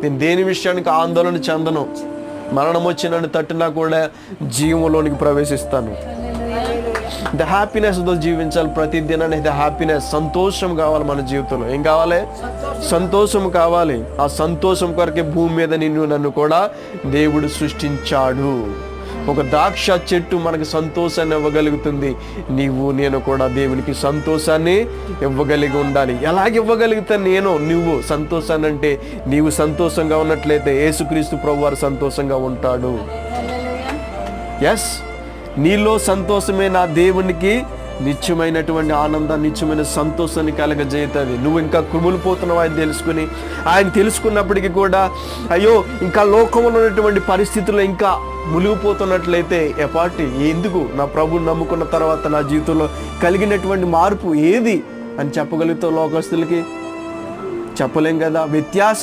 నేను దేని విషయానికి ఆందోళన చెందను. మరణం వచ్చి నన్ను తట్టినా కూడా జీవంలోనికి ప్రవేశిస్తాను. ద హ్యాపీనెస్తో జీవించాలి. ప్రతి దినాన్ని ద హ్యాపీనెస్, సంతోషం కావాలి మన జీవితంలో. ఏం కావాలి? సంతోషం కావాలి. ఆ సంతోషం కొరకే భూమి మీద నన్ను కూడా దేవుడు సృష్టించాడు. ఒక ద్రాక్ష చెట్టు మనకు సంతోషాన్ని ఇవ్వగలుగుతుంది. నేను కూడా దేవునికి సంతోషాన్ని ఇవ్వగలిగి ఉండాలి. ఎలాగ ఇవ్వగలుగుతాను నువ్వు సంతోషాన్ని అంటే, నీవు సంతోషంగా ఉన్నట్లయితే యేసుక్రీస్తు ప్రభువారు సంతోషంగా ఉంటాడు. ఎస్, నీలో సంతోషమే నా దేవునికి నిత్యమైనటువంటి ఆనందాన్ని, నిత్యమైన సంతోషాన్ని కలగజేస్తుంది. నువ్వు ఇంకా కుమిలిపోతున్నావు ఆయన తెలుసుకుని. ఆయన తెలుసుకున్నప్పటికీ కూడా అయ్యో ఇంకా లోకంలో ఉన్నటువంటి పరిస్థితుల్లో ఇంకా మునిగిపోతున్నట్లయితే ఎందుకు నా ప్రభువుని నమ్ముకున్న తర్వాత నా జీవితంలో కలిగినటువంటి మార్పు ఏది అని చెప్పగలుగుతావు? లోకస్తులకి చెప్పలేం కదా. వ్యత్యాసం